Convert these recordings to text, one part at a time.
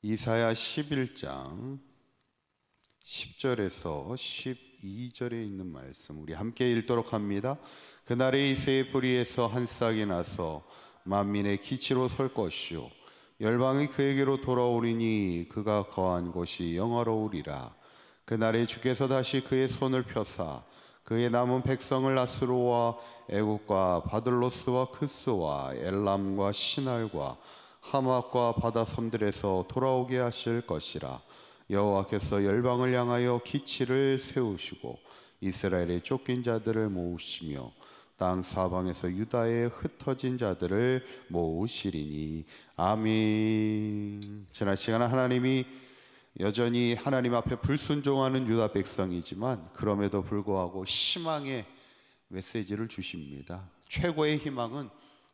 이사야 11장 10절에서 12절에 있는 말씀 우리 함께 읽도록 합니다. 그날에 이새의 뿌리에서 한 싹이 나서 만민의 기치로 설 것이요 열방이 그에게로 돌아오리니 그가 거한 곳이 영화로우리라. 그날에 주께서 다시 그의 손을 펴사 그의 남은 백성을 아수르와 애굽과 바들로스와 크스와 엘람과 시날과 하맛과 바다 섬들에서 돌아오게 하실 것이라. 여호와께서 열방을 향하여 기치를 세우시고 이스라엘의 쫓긴 자들을 모으시며 땅 사방에서 유다의 흩어진 자들을 모으시리니. 아멘. 지난 시간에 하나님이 여전히 하나님 앞에 불순종하는 유다 백성이지만 그럼에도 불구하고 희망의 메시지를 주십니다. 최고의 희망은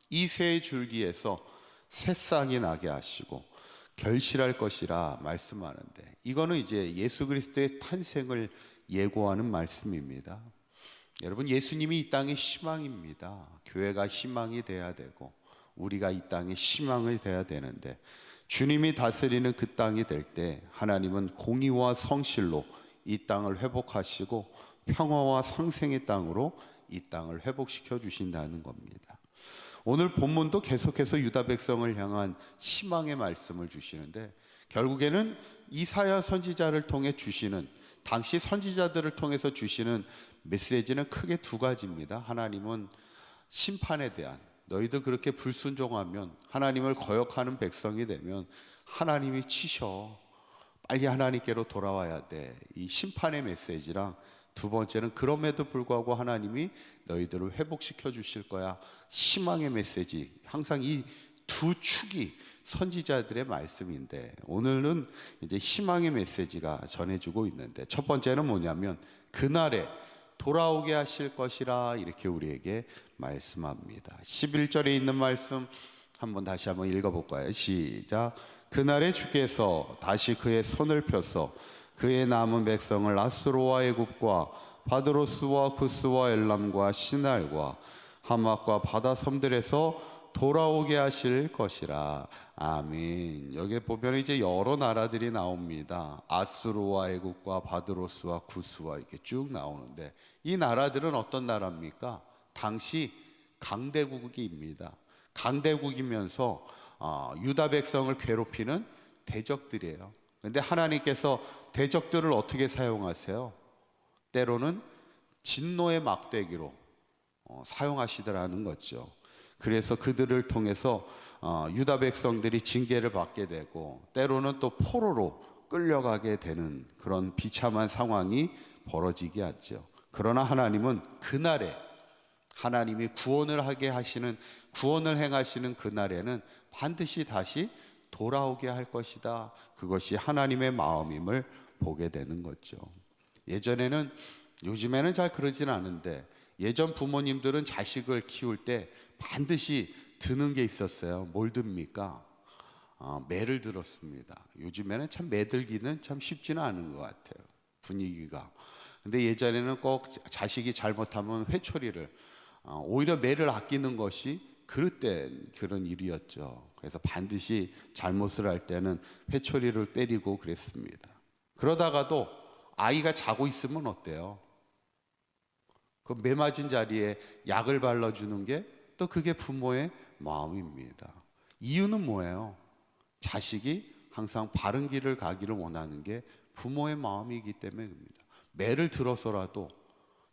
이새의 줄기에서 새싹이 나게 하시고 결실할 것이라 말씀하는데, 이거는 이제 예수 그리스도의 탄생을 예고하는 말씀입니다. 여러분, 예수님이 이 땅의 희망입니다. 교회가 희망이 돼야 되고 우리가 이 땅의 희망이 돼야 되는데, 주님이 다스리는 그 땅이 될 때 하나님은 공의와 성실로 이 땅을 회복하시고 평화와 상생의 땅으로 이 땅을 회복시켜 주신다는 겁니다. 오늘 본문도 계속해서 유다 백성을 향한 희망의 말씀을 주시는데, 결국에는 이사야 선지자를 통해 주시는, 당시 선지자들을 통해서 주시는 메시지는 크게 두 가지입니다. 하나님은 심판에 대한, 너희들 그렇게 불순종하면, 하나님을 거역하는 백성이 되면 하나님이 치셔, 빨리 하나님께로 돌아와야 돼, 이 심판의 메시지랑, 두 번째는 그럼에도 불구하고 하나님이 너희들을 회복시켜 주실 거야, 희망의 메시지. 항상 이 두 축이 선지자들의 말씀인데, 오늘은 이제 희망의 메시지가 전해주고 있는데, 첫 번째는 뭐냐면 그날에 돌아오게 하실 것이라, 이렇게 우리에게 말씀합니다. 11절에 있는 말씀 다시 한번 읽어볼까요? 시작. 그날에 주께서 다시 그의 손을 펴서 그의 남은 백성을 아수르와 애굽과 바드로스와 구스와 엘람과 시날과 하맛과 바다 섬들에서 돌아오게 하실 것이라. 아멘. 여기 보면 이제 여러 나라들이 나옵니다. 아수르와 애굽과 바드로스와 구스와 이렇게 쭉 나오는데, 이 나라들은 어떤 나라입니까? 당시 강대국입니다. 강대국이면서 유다 백성을 괴롭히는 대적들이에요. 그런데 하나님께서 대적들을 어떻게 사용하세요? 때로는 진노의 막대기로 사용하시더라는 거죠. 그래서 그들을 통해서 유다 백성들이 징계를 받게 되고, 때로는 또 포로로 끌려가게 되는 그런 비참한 상황이 벌어지게 하죠. 그러나 하나님은 그날에, 하나님이 구원을 행하시는 그날에는 반드시 다시 돌아오게 할 것이다. 그것이 하나님의 마음임을 보게 되는 거죠. 요즘에는 잘 그러진 않은데, 예전 부모님들은 자식을 키울 때 반드시 드는 게 있었어요. 뭘 듭니까? 매를 들었습니다. 요즘에는 참 매 들기는 참 쉽지는 않은 것 같아요, 분위기가. 근데 예전에는 꼭 자식이 잘못하면 회초리를, 오히려 매를 아끼는 것이 그릇된 그런 일이었죠. 그래서 반드시 잘못을 할 때는 회초리를 때리고 그랬습니다. 그러다가도 아이가 자고 있으면 어때요? 그 매 맞은 자리에 약을 발라주는 게 또 그게 부모의 마음입니다. 이유는 뭐예요? 자식이 항상 바른 길을 가기를 원하는 게 부모의 마음이기 때문입니다. 매를 들어서라도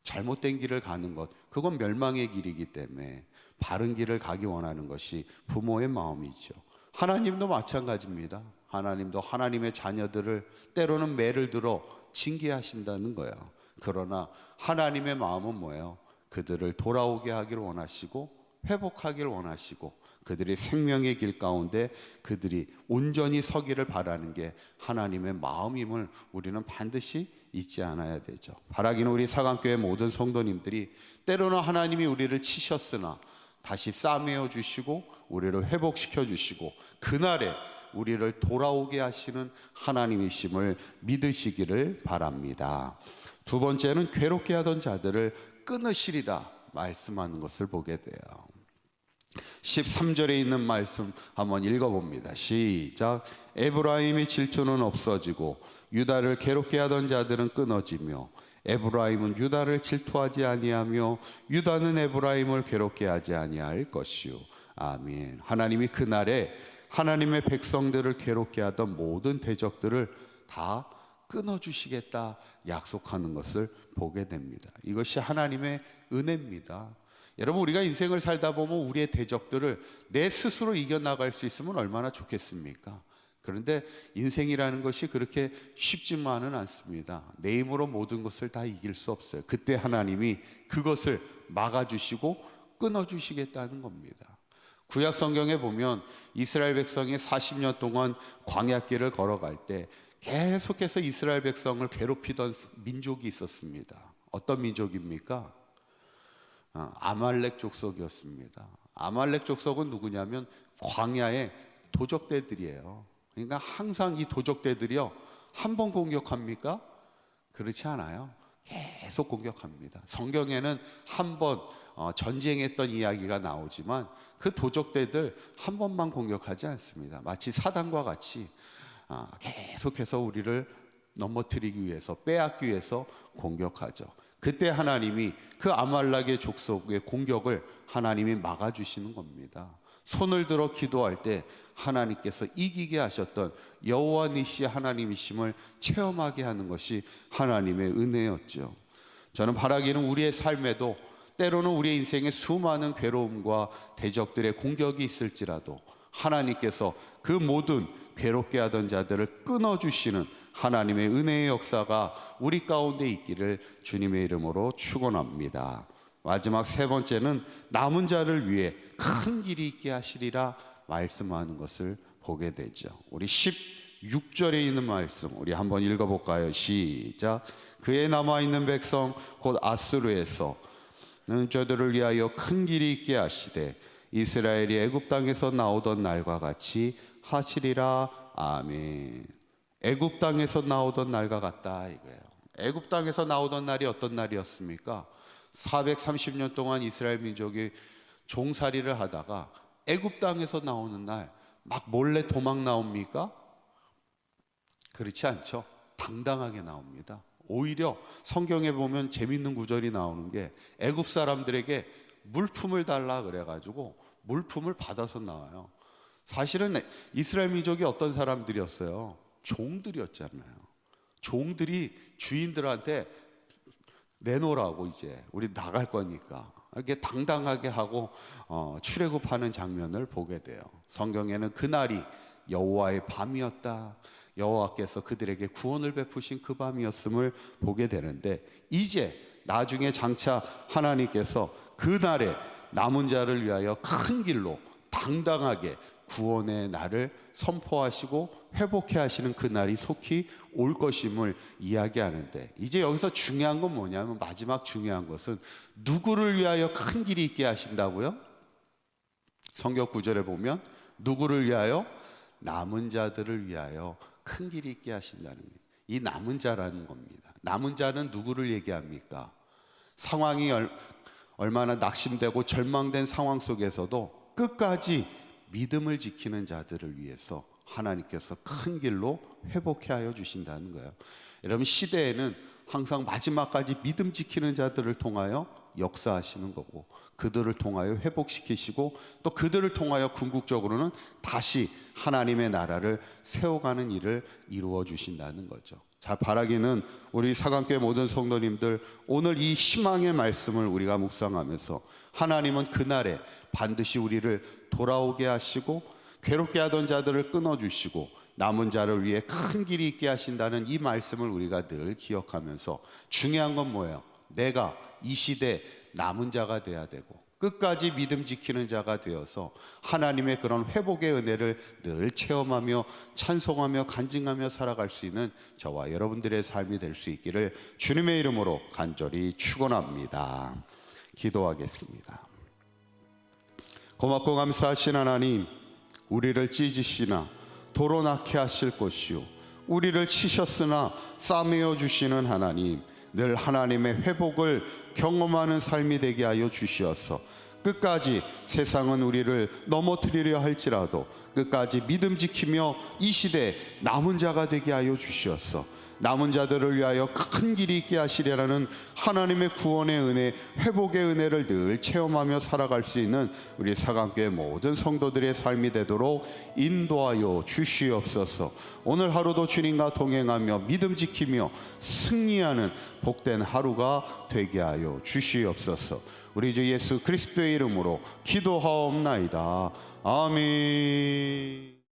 잘못된 길을 가는 것, 그건 멸망의 길이기 때문에 바른 길을 가기 원하는 것이 부모의 마음이죠. 하나님도 마찬가지입니다. 하나님도 하나님의 자녀들을 때로는 매를 들어 징계하신다는 거예요. 그러나 하나님의 마음은 뭐예요? 그들을 돌아오게 하기를 원하시고 회복하기를 원하시고, 그들이 생명의 길 가운데 그들이 온전히 서기를 바라는 게 하나님의 마음임을 우리는 반드시 잊지 않아야 되죠. 바라기는 우리 사강교회 모든 성도님들이, 때로는 하나님이 우리를 치셨으나 다시 싸매어 주시고 우리를 회복시켜 주시고 그날에 우리를 돌아오게 하시는 하나님이심을 믿으시기를 바랍니다. 두 번째는 괴롭게 하던 자들을 끊으시리라 말씀하는 것을 보게 돼요. 13절에 있는 말씀 한번 읽어봅니다. 시작. 에브라임의 질투는 없어지고 유다를 괴롭게 하던 자들은 끊어지며 에브라임은 유다를 질투하지 아니하며 유다는 에브라임을 괴롭게 하지 아니할 것이요. 아멘. 하나님이 그날에 하나님의 백성들을 괴롭게 하던 모든 대적들을 다 끊어주시겠다 약속하는 것을 보게 됩니다. 이것이 하나님의 은혜입니다. 여러분, 우리가 인생을 살다 보면 우리의 대적들을 내 스스로 이겨나갈 수 있으면 얼마나 좋겠습니까? 그런데 인생이라는 것이 그렇게 쉽지만은 않습니다. 내 힘으로 모든 것을 다 이길 수 없어요. 그때 하나님이 그것을 막아주시고 끊어주시겠다는 겁니다. 구약 성경에 보면 이스라엘 백성이 40년 동안 광야길을 걸어갈 때 계속해서 이스라엘 백성을 괴롭히던 민족이 있었습니다. 어떤 민족입니까? 아말렉 족속이었습니다. 아말렉 족속은 누구냐면 광야의 도적대들이에요. 그러니까 항상 이 도적대들이요, 한 번 공격합니까? 그렇지 않아요. 계속 공격합니다. 성경에는 한 번 전쟁했던 이야기가 나오지만 그 도적대들 한 번만 공격하지 않습니다. 마치 사단과 같이 계속해서 우리를 넘어뜨리기 위해서, 빼앗기 위해서 공격하죠. 그때 하나님이 그 아말렉의 족속의 공격을 하나님이 막아주시는 겁니다. 손을 들어 기도할 때 하나님께서 이기게 하셨던 여호와 니시 하나님이심을 체험하게 하는 것이 하나님의 은혜였죠. 저는 바라기는 우리의 삶에도 때로는 우리의 인생에 수많은 괴로움과 대적들의 공격이 있을지라도 하나님께서 그 모든 괴롭게 하던 자들을 끊어주시는 하나님의 은혜의 역사가 우리 가운데 있기를 주님의 이름으로 축원합니다. 마지막 세 번째는 남은 자를 위해 큰 길이 있게 하시리라 말씀하는 것을 보게 되죠. 우리 16절에 있는 말씀 우리 한번 읽어볼까요? 시작. 그의 남아있는 백성 곧 아수르에서 저들을 위하여 큰 길이 있게 하시되 이스라엘이 애굽 땅에서 나오던 날과 같이 하시리라. 아멘. 애굽 땅에서 나오던 날과 같다 이거예요. 애굽 땅에서 나오던 날이 어떤 날이었습니까? 430년 동안 이스라엘 민족이 종살이를 하다가 애굽 땅에서 나오는 날 막 몰래 도망 나옵니까? 그렇지 않죠. 당당하게 나옵니다. 오히려 성경에 보면 재밌는 구절이 나오는 게 애굽 사람들에게 물품을 달라 그래가지고 물품을 받아서 나와요. 사실은 이스라엘 민족이 어떤 사람들이었어요? 종들이었잖아요. 종들이 주인들한테 내놓으라고, 이제 우리 나갈 거니까 이렇게 당당하게 하고 출애굽하는 장면을 보게 돼요. 성경에는 그날이 여호와의 밤이었다, 여호와께서 그들에게 구원을 베푸신 그 밤이었음을 보게 되는데, 이제 나중에 장차 하나님께서 그날에 남은 자를 위하여 큰 길로 당당하게 구원의 날을 선포하시고 회복해 하시는 그날이 속히 올 것임을 이야기하는데, 이제 여기서 중요한 건 뭐냐면, 마지막 중요한 것은 누구를 위하여 큰 길이 있게 하신다고요? 성경 구절에 보면 누구를 위하여? 남은 자들을 위하여 큰 길이 있게 하신다는 거예요. 이 남은 자라는 겁니다. 남은 자는 누구를 얘기합니까? 상황이 얼마나 낙심되고 절망된 상황 속에서도 끝까지 믿음을 지키는 자들을 위해서 하나님께서 큰 길로 회복해 하여 주신다는 거예요. 여러분, 시대에는 항상 마지막까지 믿음 지키는 자들을 통하여 역사하시는 거고, 그들을 통하여 회복시키시고, 또 그들을 통하여 궁극적으로는 다시 하나님의 나라를 세워가는 일을 이루어 주신다는 거죠. 자, 바라기는 우리 사강교회 모든 성도님들, 오늘 이 희망의 말씀을 우리가 묵상하면서 하나님은 그날에 반드시 우리를 돌아오게 하시고 괴롭게 하던 자들을 끊어주시고 남은 자를 위해 큰 길이 있게 하신다는 이 말씀을 우리가 늘 기억하면서, 중요한 건 뭐예요? 내가 이 시대 남은 자가 돼야 되고 끝까지 믿음 지키는 자가 되어서 하나님의 그런 회복의 은혜를 늘 체험하며 찬송하며 간증하며 살아갈 수 있는 저와 여러분들의 삶이 될 수 있기를 주님의 이름으로 간절히 축원합니다. 기도하겠습니다. 고맙고 감사하신 하나님, 우리를 찢으시나 도로 낳게 하실 것이요 우리를 치셨으나 싸매어 주시는 하나님, 늘 하나님의 회복을 경험하는 삶이 되게 하여 주시어서 끝까지 세상은 우리를 넘어뜨리려 할지라도 끝까지 믿음 지키며 이 시대 남은 자가 되게 하여 주시옵소서. 남은 자들을 위하여 큰 길이 있게 하시리라는 하나님의 구원의 은혜, 회복의 은혜를 늘 체험하며 살아갈 수 있는 우리 사강교회 모든 성도들의 삶이 되도록 인도하여 주시옵소서. 오늘 하루도 주님과 동행하며 믿음 지키며 승리하는 복된 하루가 되게 하여 주시옵소서. 우리 주 예수 그리스도의 이름으로 기도하옵나이다. 아멘.